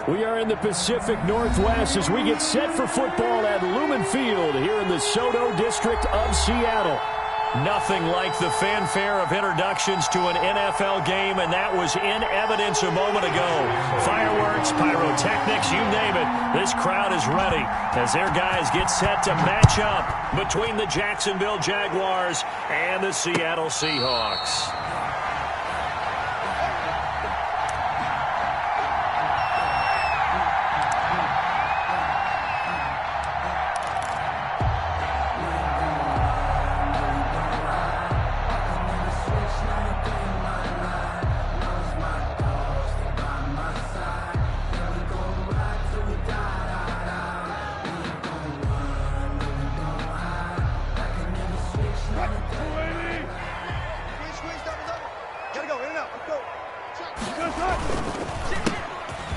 We are in the Pacific Northwest as we get set for football at Lumen Field here in the Soto District of Seattle. Nothing like the fanfare of introductions to an NFL game, and that was in evidence a moment ago. Fireworks, pyrotechnics, you name it. This crowd is ready as their guys get set to match up between the Jacksonville Jaguars and the Seattle Seahawks.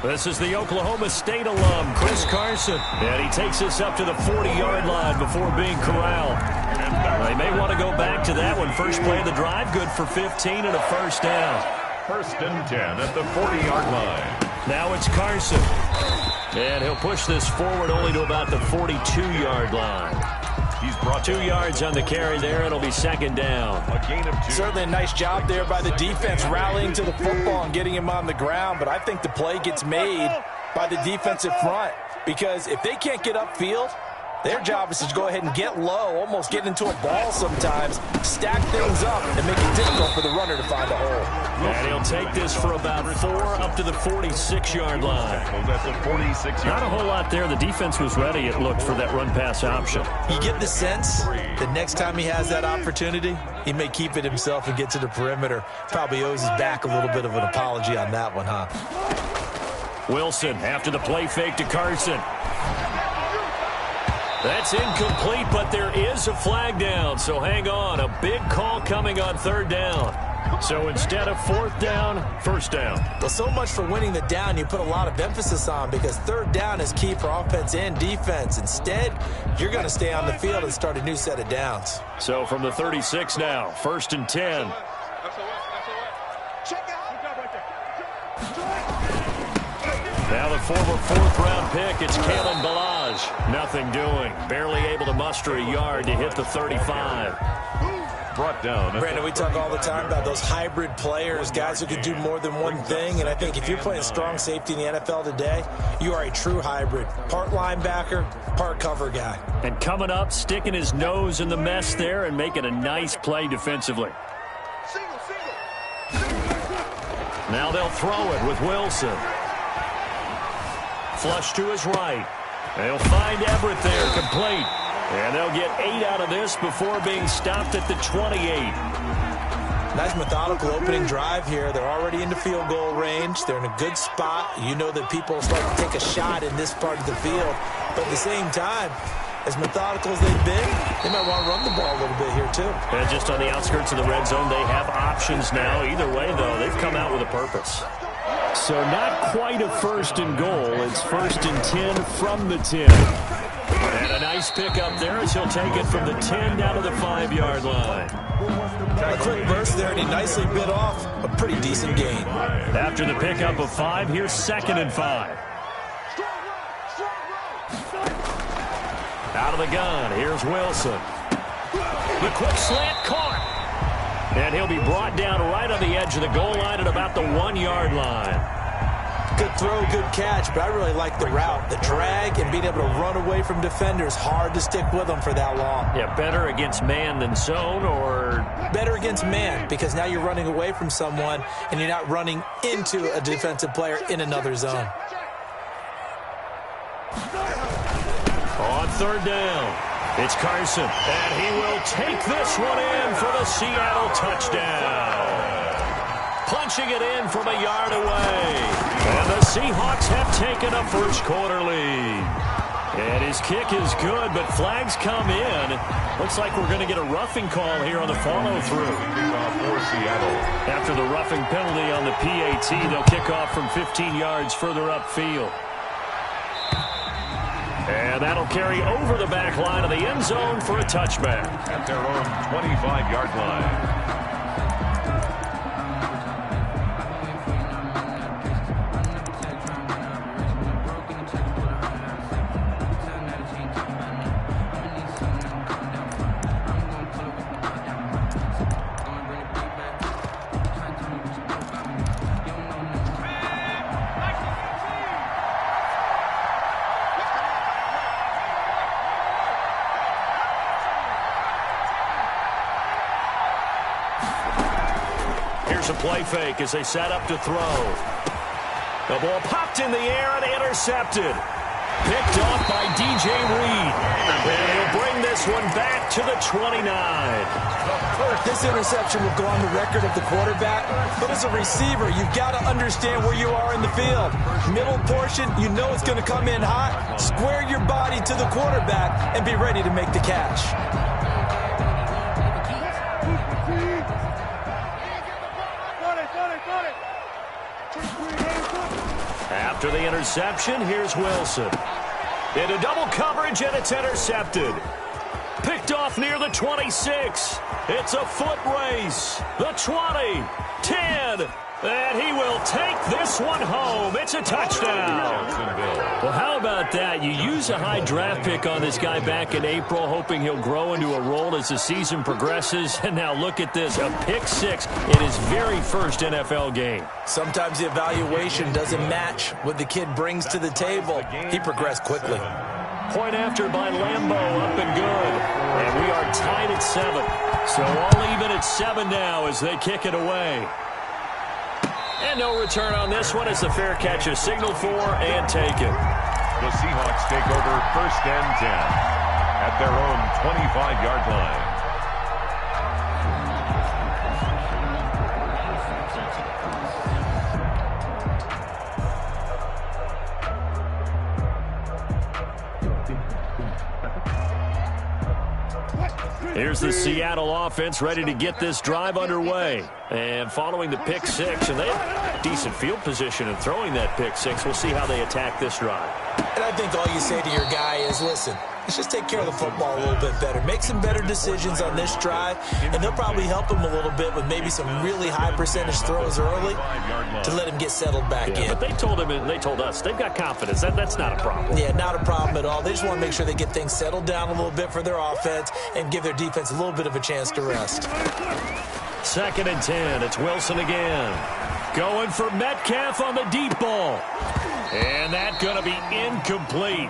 This is the Oklahoma State alum, Chris Carson. And he takes us up to the 40-yard line before being corralled. They may want to go back to that one. First play of the drive, good for 15 and a first down. First and 10 at the 40-yard line. Now it's Carson. And he'll push this forward only to about the 42-yard line. He's brought 2 yards on the carry there. It'll be second down. A gain of 2. Certainly a nice job there by the defense rallying to the football and getting him on the ground. But I think the play gets made by the defensive front because if they can't get upfield, their job is to go ahead and get low, almost get into a ball sometimes, stack things up, and make it difficult for the runner to find a hole. And he'll take this for about 4 up to the 46-yard line. That's a 46-yard. Not a whole lot there. The defense was ready, it looked, for that run-pass option. You get the sense that next time he has that opportunity, he may keep it himself and get to the perimeter. Probably owes his back a little bit of an apology on that one, huh? Wilson after the play fake to Carson. That's incomplete, but there is a flag down, so hang on. A big call coming on third down. So instead of fourth down, first down. Well, so much for winning the down you put a lot of emphasis on because third down is key for offense and defense. Instead, you're going to stay on the field and start a new set of downs. So from the 36 now, first and 10. Now the former fourth-round pick, it's Kalen Ballage. Nothing doing. Barely able to muster a yard to hit the 35. Brought down. Brandon, we talk all the time about those hybrid players, guys who can do more than one thing. And I think if you're playing strong safety in the NFL today, you are a true hybrid. Part linebacker, part cover guy. And coming up, sticking his nose in the mess there and making a nice play defensively. Now they'll throw it with Wilson. Flush to his right. They'll find Everett there, complete. And they'll get 8 out of this before being stopped at the 28. Nice methodical opening drive here. They're already into field goal range. They're in a good spot. You know that people start to take a shot in this part of the field. But at the same time, as methodical as they've been, they might want to run the ball a little bit here too. And just on the outskirts of the red zone, they have options now. Either way, though, they've come out with a purpose. So not quite a first and goal. It's first and 10 from the 10. And a nice pickup there as he'll take it from the 10 down to the 5-yard line. A quick burst there, and he nicely bit off a pretty decent gain. After the pickup of 5, here's second and 5. Out of the gun, here's Wilson. The quick slant caught. And he'll be brought down right on the edge of the goal line at about the 1-yard line. Good throw, good catch, but I really like the route. The drag and being able to run away from defenders, hard to stick with them for that long. Yeah, better against man than zone, or? Better against man, because now you're running away from someone and you're not running into a defensive player in another zone. On third down, it's Carson, and he will take this one in for the Seattle touchdown. Punching it in from a yard away. And the Seahawks have taken a first-quarter lead. And his kick is good, but flags come in. Looks like we're going to get a roughing call here on the follow-through. For Seattle. After the roughing penalty on the PAT, they'll kick off from 15 yards further upfield. And that'll carry over the back line of the end zone for a touchback. At their own 25-yard line. Here's a play fake as they set up to throw. The ball popped in the air and intercepted. Picked off by DJ Reed. And he'll bring this one back to the 29. This interception will go on the record of the quarterback, but as a receiver, you've got to understand where you are in the field. Middle portion, you know it's going to come in hot. Square your body to the quarterback and be ready to make the catch. After the interception, here's Wilson. Into double coverage, and it's intercepted. Picked off near the 26. It's a foot race. The 20, 10, and he will take this one home. It's a touchdown. Well, how about that? You use a high draft pick on this guy back in April, hoping he'll grow into a role as the season progresses. And now look at this, a pick six in his very first NFL game. Sometimes the evaluation doesn't match what the kid brings to the table. He progressed quickly. Point after by Lambeau, up and good. And we are tied at 7. So all even at 7 now as they kick it away. And no return on this one as the fair catch is signaled for and taken. The Seahawks take over 1st and 10 at their own 25-yard line. Here's the Seattle offense ready to get this drive underway. And following the pick six, and they have decent field position in throwing that pick six. We'll see how they attack this drive. And I think all you say to your guy is, listen, let's just take care of the football a little bit better. Make some better decisions on this drive, and they'll probably help him a little bit with maybe some really high percentage throws early to let him get settled back in. But they told him, and they told us, they've got confidence. That's not a problem. Yeah, not a problem at all. They just want to make sure they get things settled down a little bit for their offense and give their defense a little bit of a chance to rest. 2nd and 10. It's Wilson again. Going for Metcalf on the deep ball. And that's going to be incomplete.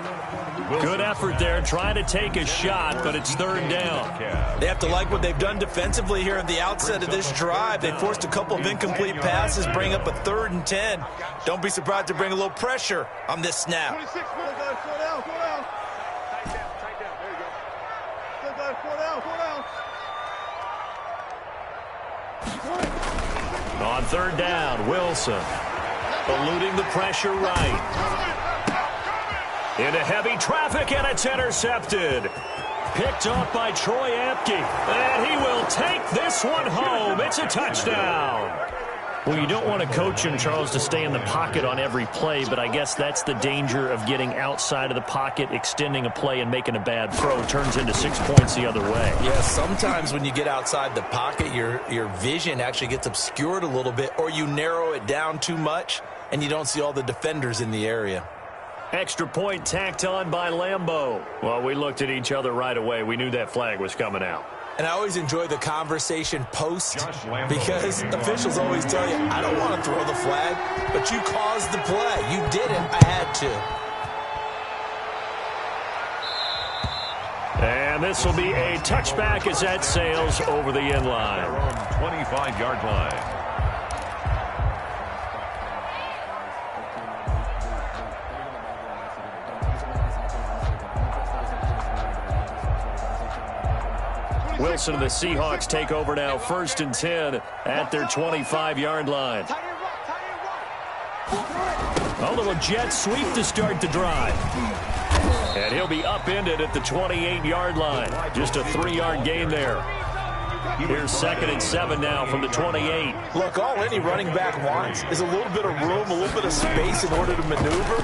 Good effort there, trying to take a shot, but it's 3rd down. They have to like what they've done defensively here at the outset of this drive. They forced a couple of incomplete passes, bring up a 3rd and 10. Don't be surprised to bring a little pressure on this snap. 26, slow down. Tight down. There you go. Slow down. On 3rd down, Wilson eluding the pressure right. Into heavy traffic, and it's intercepted. Picked off by Troy Apke. And he will take this one home. It's a touchdown. Well, you don't want to coach him, Charles, to stay in the pocket on every play, but I guess that's the danger of getting outside of the pocket, extending a play, and making a bad throw. Turns into 6 points the other way. Yeah, sometimes when you get outside the pocket, your vision actually gets obscured a little bit, or you narrow it down too much, and you don't see all the defenders in the area. Extra point tacked on by Lambeau. Well, we looked at each other right away. We knew that flag was coming out. And I always enjoy the conversation post because officials always tell you, I don't want to throw the flag, but you caused the play. You did it. I had to. And this will be a touchback as that sails over the end line. 25-yard line. Wilson and the Seahawks take over now, 1st and 10 at their 25-yard line. A little jet sweep to start the drive. And he'll be upended at the 28-yard line. Just a 3-yard gain there. Here's 2nd and 7 now from the 28. Look, all any running back wants is a little bit of room, a little bit of space in order to maneuver.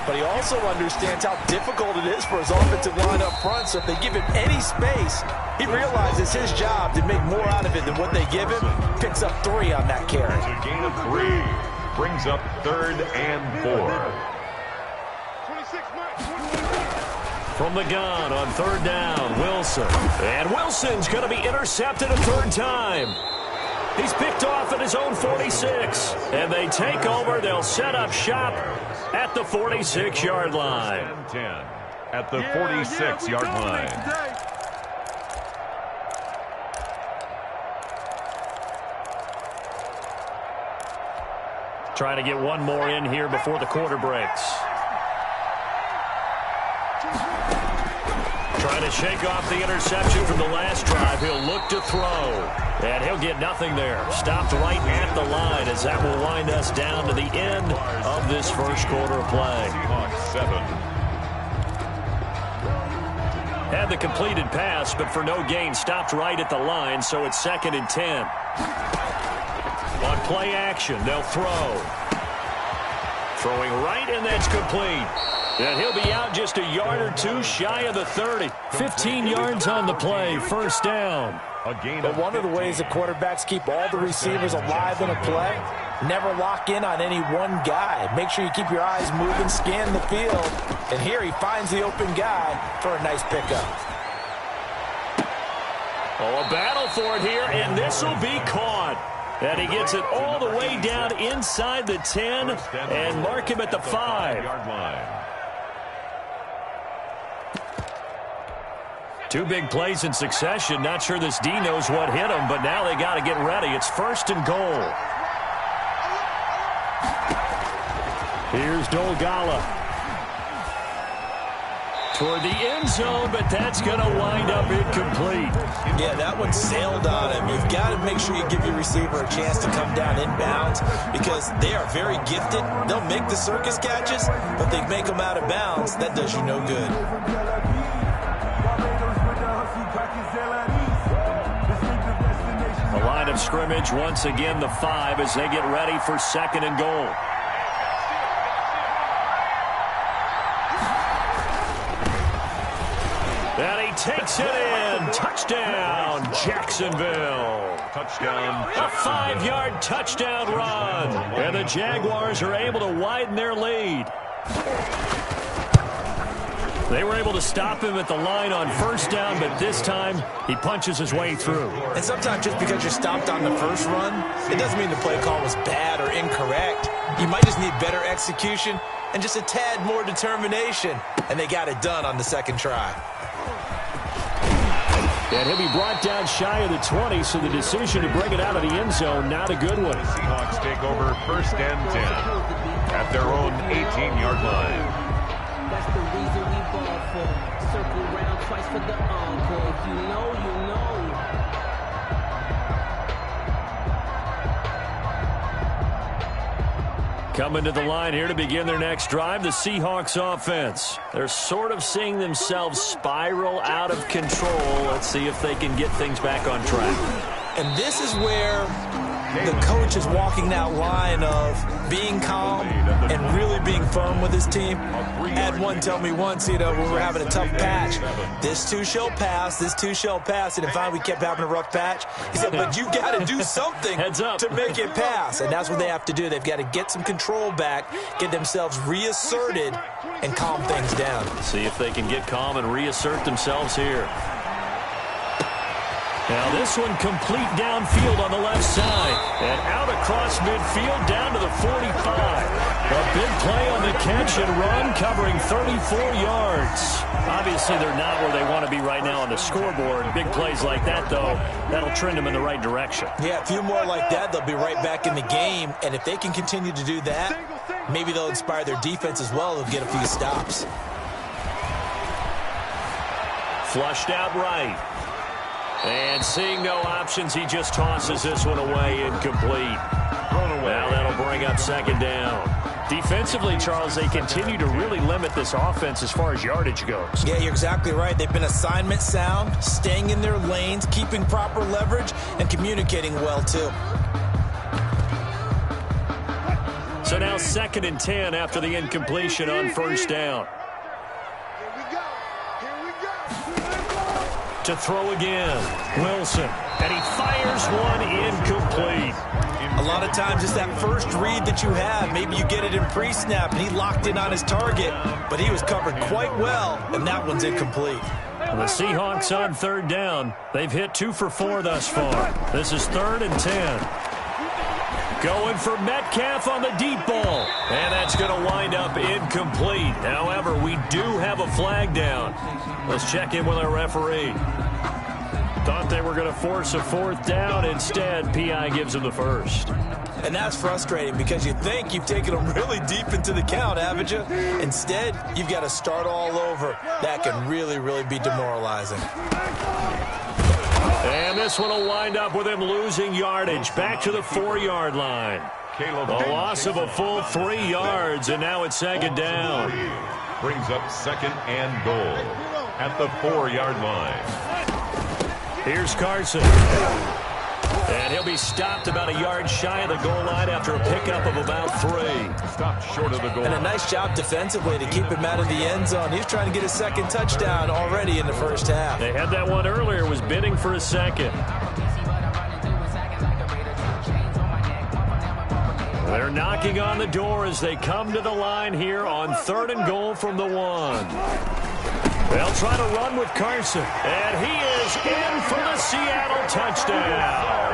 But he also understands how difficult it is for his offensive line up front. So if they give him any space, he realizes his job to make more out of it than what they give him. Picks up 3 on that carry. It's a gain of 3. Brings up 3rd and 4. From the gun on 3rd down, Wilson. And Wilson's going to be intercepted a 3rd time. He's picked off at his own 46. And they take over. They'll set up shop at the 46-yard line. 10 at the 46-yard line. Trying to get one more in here before the quarter breaks. Trying to shake off the interception from the last drive. He'll look to throw. And he'll get nothing there. Stopped right at the line as that will wind us down to the end of this first quarter of play. Seahawks 7. Had the completed pass, but for no gain. Stopped right at the line, so it's 2nd and 10. On play action, they'll throw. Throwing right, and that's complete. And he'll be out just a yard or two shy of the 30. 15 yards on the play, first down. But one of the ways that quarterbacks keep all the receivers alive in a play, never lock in on any one guy. Make sure you keep your eyes moving, scan the field. And here he finds the open guy for a nice pickup. Oh, a battle for it here, and this will be caught. And he gets it all the way down inside the 10 and mark him at the 5. Two big plays in succession. Not sure this D knows what hit him, but now they got to get ready. It's 1st and goal. Here's Dolgala. Toward the end zone, but that's going to wind up incomplete. Yeah, that one sailed on him. You've got to make sure you give your receiver a chance to come down inbounds because they are very gifted. They'll make the circus catches, but they make them out of bounds. That does you no good. The line of scrimmage, once again, the 5 as they get ready for 2nd and goal. And he takes it in. Touchdown, Jacksonville. Touchdown. A 5-yard touchdown run. And the Jaguars are able to widen their lead. They were able to stop him at the line on first down, but this time he punches his way through. And sometimes just because you're stopped on the first run, it doesn't mean the play call was bad or incorrect. You might just need better execution and just a tad more determination. And they got it done on the second try. And he'll be brought down shy of the 20, so the decision to bring it out of the end zone, not a good one. The Seahawks take over 1st and 10 at their own 18-yard line. That's the reason we ball for. Circle round twice for the encore. If you know, you know. Coming to the line here to begin their next drive, the Seahawks offense. They're sort of seeing themselves spiral out of control. Let's see if they can get things back on track. And this is where the coach is walking that line of being calm and really being firm with his team. Had one tell me once, when we were having a tough patch, this too shall pass, this too shall pass. And finally we kept having a rough patch. He said, but you got to do something to make it pass. And that's what they have to do. They've got to get some control back, get themselves reasserted, and calm things down. See if they can get calm and reassert themselves here. Now this one complete downfield on the left side. And out across midfield down to the 45. A big play on the catch and run covering 34 yards. Obviously they're not where they want to be right now on the scoreboard. Big plays like that, though, that'll trend them in the right direction. Yeah, a few more like that, they'll be right back in the game. And if they can continue to do that, maybe they'll inspire their defense as well. They'll get a few stops. Flushed out right. And seeing no options, he just tosses this one away, incomplete. Now that'll bring up 2nd down. Defensively, Charles, they continue to really limit this offense as far as yardage goes. Yeah, you're exactly right. They've been assignment sound, staying in their lanes, keeping proper leverage, and communicating well, too. So now 2nd and 10 after the incompletion on first down. To throw again, Wilson, and he fires one incomplete. A lot of times it's that first read that you have. Maybe you get it in pre-snap, and he locked in on his target, but he was covered quite well, and that one's incomplete. The Seahawks on 3rd down. They've hit 2 for 4 thus far. This is 3rd and 10. Going for Metcalf on the deep ball. And that's going to wind up incomplete. However, we do have a flag down. Let's check in with our referee. Thought they were going to force a fourth down. Instead, P.I. gives them the first. And that's frustrating because you think you've taken them really deep into the count, haven't you? Instead, you've got to start all over. That can really, really be demoralizing. And this one will wind up with him losing yardage back to the 4-yard line. A loss of a full 3 yards, and now it's second down. Brings up second and goal at the 4-yard line. Here's Carson. And he'll be stopped about a yard shy of the goal line after a pickup of about 3. Stopped short of the goal. And a nice job defensively to keep him out of the end zone. He's trying to get a second touchdown already in the first half. They had that one earlier, was bidding for a second. They're knocking on the door as they come to the line here on 3rd and goal from the 1. They'll try to run with Carson. And he is in for the Seattle touchdown.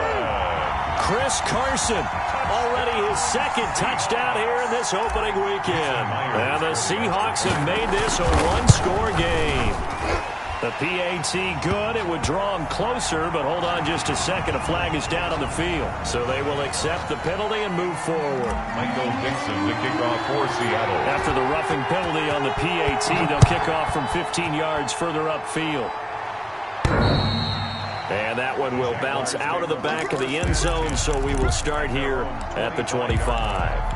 Chris Carson, already his second touchdown here in this opening weekend. And the Seahawks have made this a one-score game. The PAT good. It would draw him closer, but hold on just a second. A flag is down on the field. So they will accept the penalty and move forward. Michael Dixon, the kickoff for Seattle. After the roughing penalty on the PAT, they'll kick off from 15 yards further upfield. And that one will bounce out of the back of the end zone, so we will start here at the 25.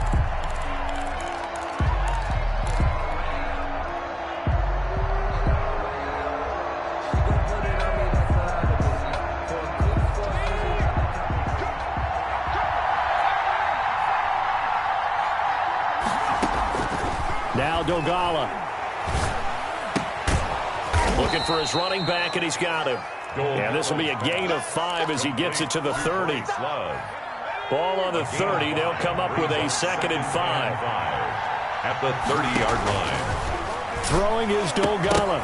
Now Dogala. Looking for his running back, and he's got him. And this will be a gain of 5 as he gets it to the 30. Ball on the 30. They'll come up with a 2nd and 5. At the 30-yard line. Throwing is Dogala.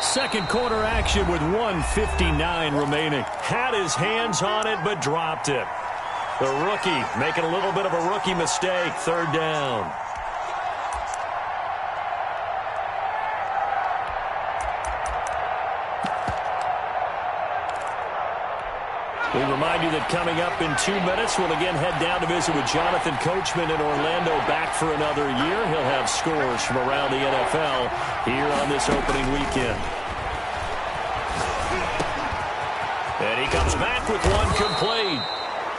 Second quarter action with 1:59 remaining. Had his hands on it, but dropped it. The rookie making a little bit of a rookie mistake. 3rd down. We remind you that coming up in 2 minutes, we'll again head down to visit with Jonathan Coachman in Orlando, back for another year. He'll have scores from around the NFL here on this opening weekend. And he comes back with one complete.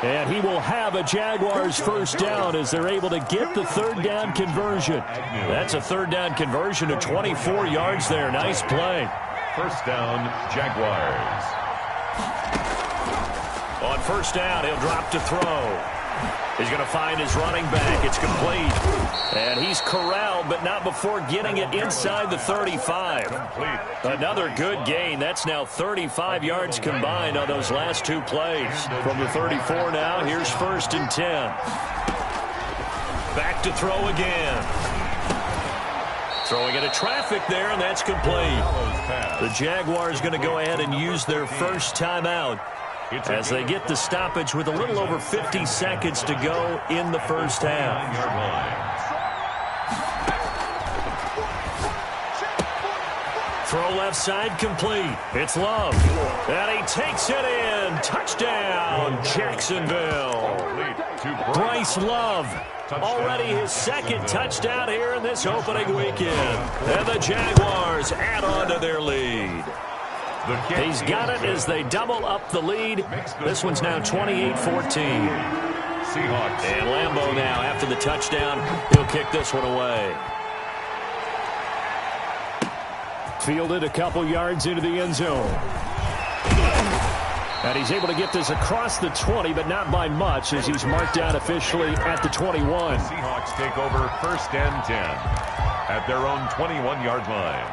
And he will have a Jaguars first down as they're able to get the 3rd down conversion. That's a 3rd down conversion of 24 yards there. Nice play. First down, Jaguars. On first down, he'll drop to throw. He's going to find his running back. It's complete. And he's corralled, but not before getting it inside the 35. Another good gain. That's now 35 yards combined on those last 2 plays. From the 34 now, here's 1st and 10. Back to throw again. Throwing into traffic there, and that's complete. The Jaguars going to go ahead and use their first timeout as they get the stoppage with a little over 50 seconds to go in the first half. Throw left side complete. It's Love. And he takes it in. Touchdown, Jacksonville. Bryce Love. Already his 2nd touchdown here in this opening weekend. And the Jaguars add on to their lead. He's got it as they double up the lead. This one's now 28-14. Seahawks. And Lambeau now, after the touchdown, he'll kick this one away. Fielded a couple yards into the end zone. And he's able to get this across the 20, but not by much, as he's marked down officially at the 21. Seahawks take over 1st and 10 at their own 21-yard line.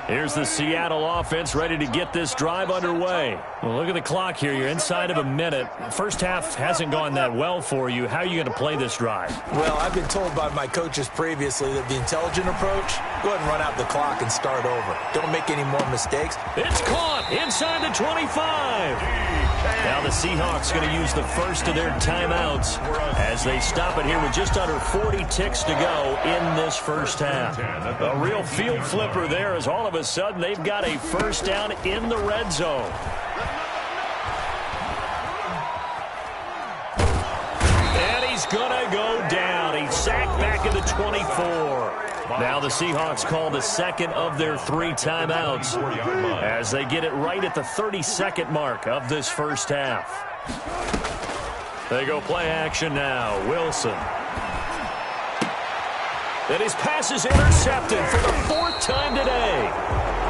Here's the Seattle offense ready to get this drive underway. Well, look at the clock here. You're inside of a minute. First half hasn't gone that well for you. How are you going to play this drive? Well, I've been told by my coaches previously that the intelligent approach, go ahead and run out the clock and start over. Don't make any more mistakes. It's caught inside the 25. Now the Seahawks going to use the first of their timeouts as they stop it here with just under 40 ticks to go in this first half. A real field flipper there as all of a sudden they've got a first down in the red zone. And he's going to go down. He's sacked back at the 24. Now the Seahawks call the second of their 3 timeouts as they get it right at the 32nd mark of this first half. They go play action now. Wilson. And his pass is intercepted for the 4th time today.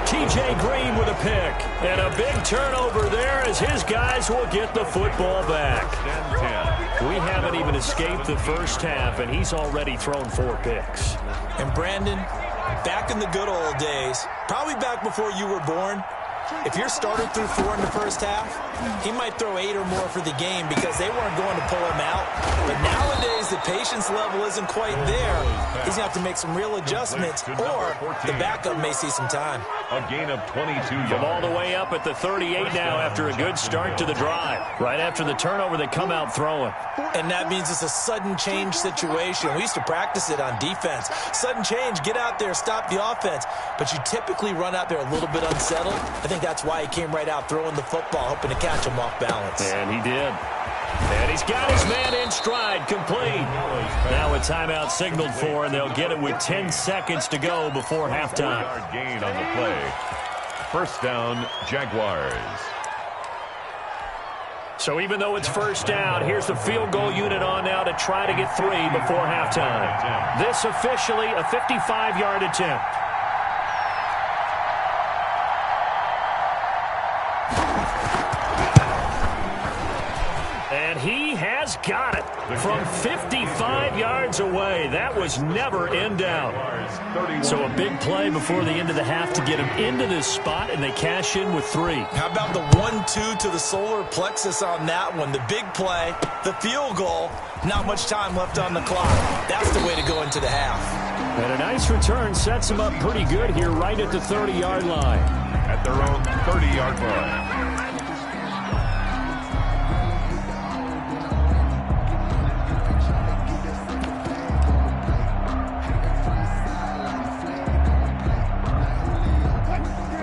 T.J. Green with a pick. And a big turnover there as his guys will get the football back. We haven't even escaped the first half, and he's already thrown 4 picks. And Brandon, back in the good old days, probably back before you were born, if your starter threw 4 in the first half, he might throw 8 or more for the game because they weren't going to pull him out. But nowadays, the patience level isn't quite there. He's going to have to make some real adjustments, or the backup may see some time. A gain of 22 yards. From all the way up at the 38 now after a good start to the drive. Right after the turnover, they come out throwing. And that means it's a sudden change situation. We used to practice it on defense. Sudden change, get out there, stop the offense. But you typically run out there a little bit unsettled. I think that's why he came right out throwing the football, hoping to catch him off balance. And he did. And he's got his man in stride, complete. Now a timeout signaled for, and they'll get it with 10 seconds to go before halftime. Gain on the play. First down, Jaguars. So even though it's first down, here's the field goal unit on now to try to get 3 before halftime. This officially a 55-yard attempt. And he has got it from 55 yards away. That was never in doubt. So a big play before the end of the half to get him into this spot, and they cash in with 3. How about the 1-2 to the solar plexus on that one? The big play, the field goal, not much time left on the clock. That's the way to go into the half. And a nice return sets him up pretty good here right at the 30-yard line. At their own 30-yard line.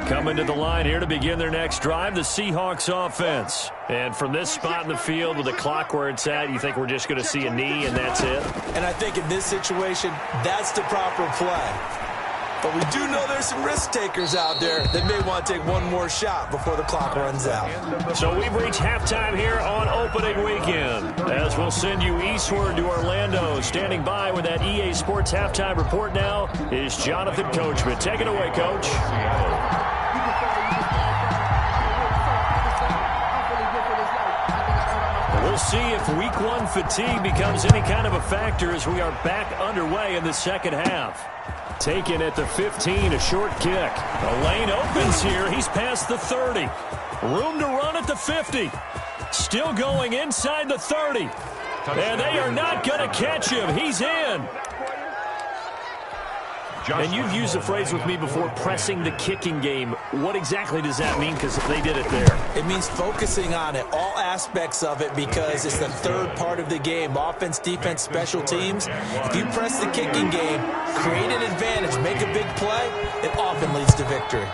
Coming to the line here to begin their next drive, the Seahawks offense. And from this spot in the field with the clock where it's at, you think we're just going to see a knee and that's it? And I think in this situation, that's the proper play. But we do know there's some risk takers out there that may want to take one more shot before the clock runs out. So we've reached halftime here on opening weekend. As we'll send you eastward to Orlando. Standing by with that EA Sports halftime report now is Jonathan Coachman. Take it away, Coach. We'll see if week 1 fatigue becomes any kind of a factor as we are back underway in the second half. Taken at the 15, a short kick. The lane opens here. He's past the 30. Room to run at the 50. Still going inside the 30. And they are not going to catch him. He's in. And you've used the phrase with me before, pressing the kicking game. What exactly does that mean? Because they did it there. It means focusing on it, all aspects of it, because it's the third part of the game. Offense, defense, special teams. If you press the kicking game, create an advantage, make a big play, it often leads to victory.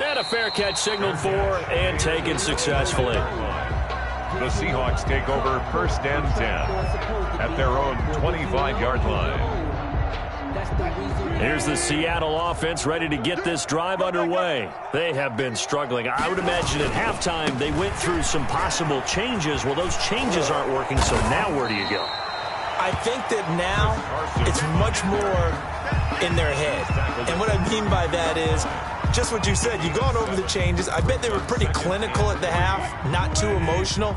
And a fair catch signaled for and taken successfully. The Seahawks take over first and 10 at their own 25-yard line. Here's the Seattle offense ready to get this drive underway. They have been struggling. I would imagine at halftime they went through some possible changes. Well, those changes aren't working, so now where do you go? I think that now it's much more in their head. And what I mean by that is just what you said. You've gone over the changes. I bet they were pretty clinical at the half, not too emotional.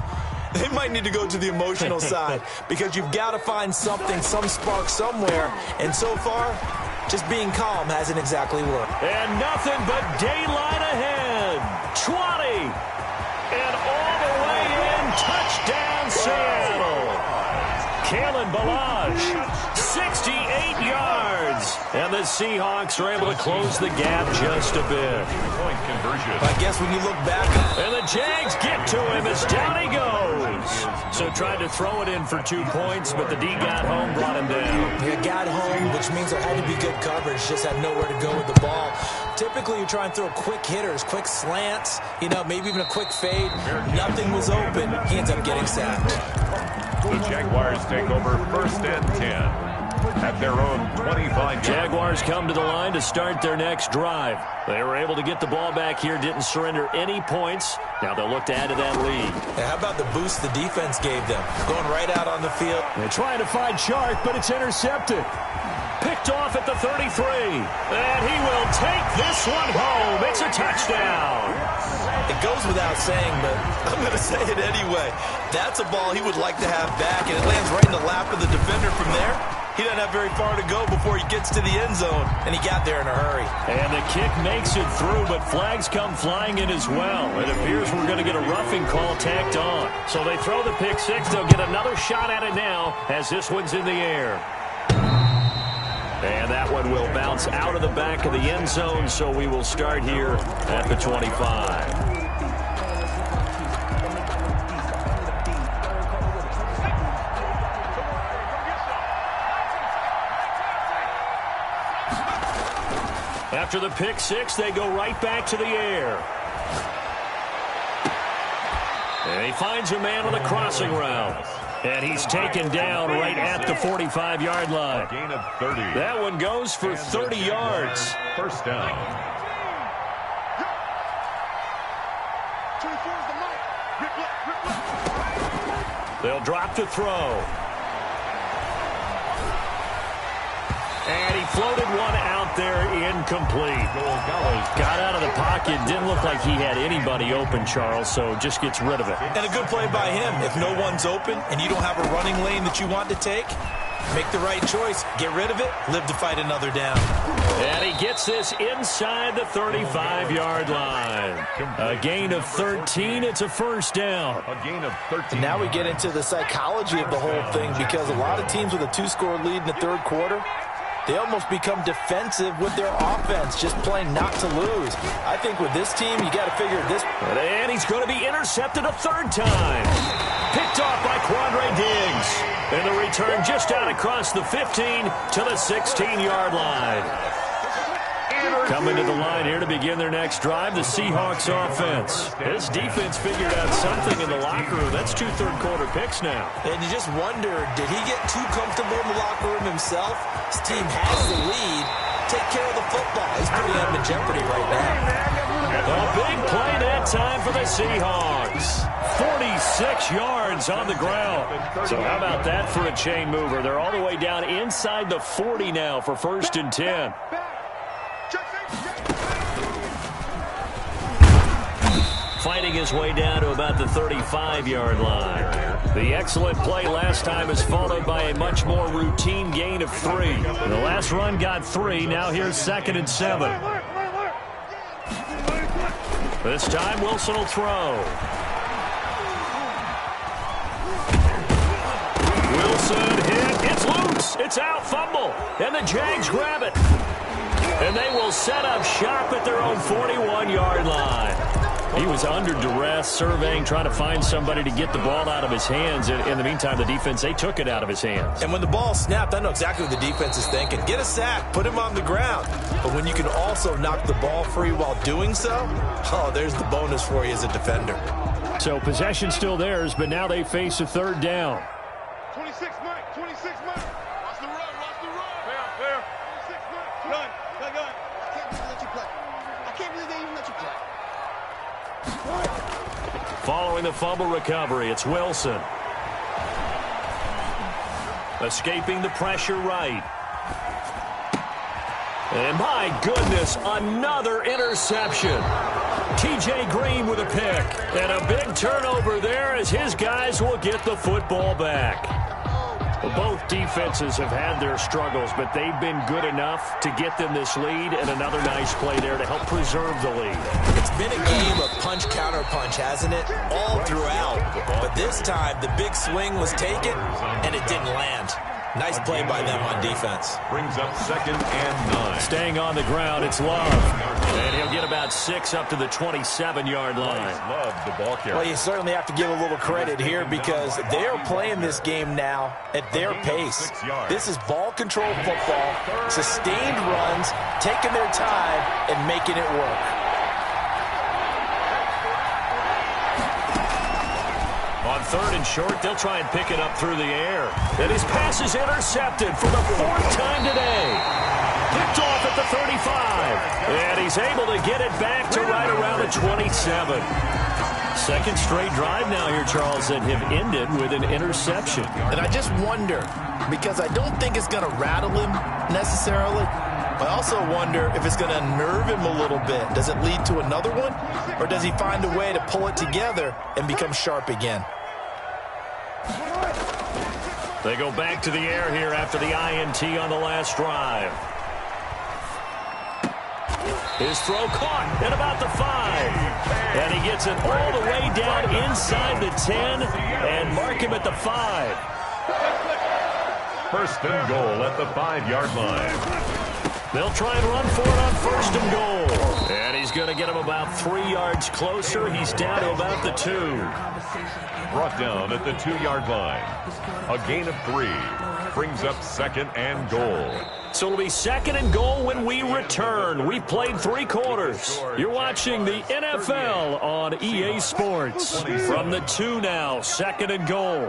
They might need to go to the emotional side because you've got to find something, some spark somewhere. And so far, just being calm hasn't exactly worked. And nothing but daylight ahead. 20. And all the way in. Touchdown, Seattle. Kalen Balazs, 68 yards. ends. And the Seahawks are able to close the gap just a bit. Point conversion. I guess when you look back. And the Jags get to him as down he goes. So tried to throw it in for 2 points, but the D got home, brought him down. He got home, which means there had to be good coverage. Just had nowhere to go with the ball. Typically, you try and throw quick hitters, quick slants, maybe even a quick fade. Nothing was open. He ends up getting sacked. The Jaguars take over 1st and 10 at their own 25. Jaguars come to the line to start their next drive. They were able to get the ball back here, didn't surrender any points. Now they'll look to add to that lead. How about the boost the defense gave them? Going right out on the field. They're trying to find Shark, but it's intercepted. Picked off at the 33. And he will take this one home. It's a touchdown. It goes without saying, but I'm going to say it anyway. That's a ball he would like to have back, and it lands right in the lap of the defender from there. He doesn't have very far to go before he gets to the end zone, and he got there in a hurry. And the kick makes it through, but flags come flying in as well. It appears we're going to get a roughing call tacked on. So they throw the pick six. They'll get another shot at it now as this one's in the air. And that one will bounce out of the back of the end zone, so we will start here at the 25. After the pick six, they go right back to the air. And he finds a man on the crossing route. And he's taken down right at the 45-yard line. A gain of 30. That one goes for 30 yards. 1st down. They'll drop to throw. And he floated one out there incomplete. Got out of the pocket. Didn't look like he had anybody open, Charles, so just gets rid of it. And a good play by him. If no one's open and you don't have a running lane that you want to take, make the right choice. Get rid of it. Live to fight another down. And he gets this inside the 35-yard line. A gain of 13. It's a 1st down. A gain of 13. And now we get into the psychology of the whole thing, because a lot of teams with a 2-score lead in the 3rd quarter, they almost become defensive with their offense, just playing not to lose. I think with this team, you got to figure this. And he's going to be intercepted a 3rd time. Picked off by Quandre Diggs. And the return just out across the 15 to the 16-yard line. Coming to the line here to begin their next drive, the Seahawks offense. His defense figured out something in the locker room. That's 2 third-quarter picks now. And you just wonder, did he get too comfortable in the locker room himself? His team has the lead. Take care of the football. He's putting them in jeopardy right now. A big play that time for the Seahawks. 46 yards on the ground. So how about that for a chain mover? They're all the way down inside the 40 now for 1st and 10. Fighting his way down to about the 35-yard line. The excellent play last time is followed by a much more routine gain of 3. The last run got 3. Now here's 2nd and 7. This time Wilson will throw. Wilson hit. It's loose. It's out. Fumble. And the Jags grab it. And they will set up shop at their own 41-yard line. He was under duress, surveying, trying to find somebody to get the ball out of his hands. In the meantime, the defense, they took it out of his hands. And when the ball snapped, I know exactly what the defense is thinking. Get a sack, put him on the ground. But when you can also knock the ball free while doing so, oh, there's the bonus for you as a defender. So possession still theirs, but now they face a 3rd down. 26 Mike, 26 Mike. Watch the run, fair. 26 Mike, gun. I can't believe they let you play. I can't believe they even let you play. Following the fumble recovery, it's Wilson. Escaping the pressure right. And my goodness, another interception. T.J. Green with a pick. And a big turnover there as his guys will get the football back. Both defenses have had their struggles, but they've been good enough to get them this lead, and another nice play there to help preserve the lead. It's been a game of punch-counter-punch, hasn't it? All throughout. But this time, the big swing was taken, and it didn't land. Nice play by them on defense. Brings up 2nd and 9. Staying on the ground, it's Love. And he'll get about 6 up to the 27-yard line. Love the ball carrier. Well, you certainly have to give a little credit here because they're playing this game now at their pace. This is ball control football, sustained runs, taking their time, and making it work. On 3rd and short, they'll try and pick it up through the air. And his pass is intercepted for the 4th time today. Picked off at the 35. And he's able to get it back to right around the 27. Second straight drive now here, Charles, that have ended with an interception. And I just wonder, because I don't think it's going to rattle him necessarily, I also wonder if it's going to unnerve him a little bit. Does it lead to another one? Or does he find a way to pull it together and become sharp again? They go back to the air here after the INT on the last drive. His throw caught at about the 5. And he gets it all the way down inside the 10 and mark him at the 5. 1st and goal at the 5-yard line. They'll try and run for it on 1st and goal. And he's going to get him about 3 yards closer. He's down to about the 2. Brought down at the 2-yard line. A gain of 3. Brings up 2nd and goal. So it'll be 2nd and goal when we return. We've played 3 quarters. You're watching the NFL on EA Sports. From the 2 now, 2nd and goal.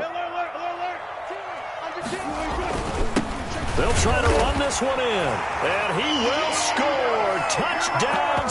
They'll try to run this one in. And he will score. Touchdown,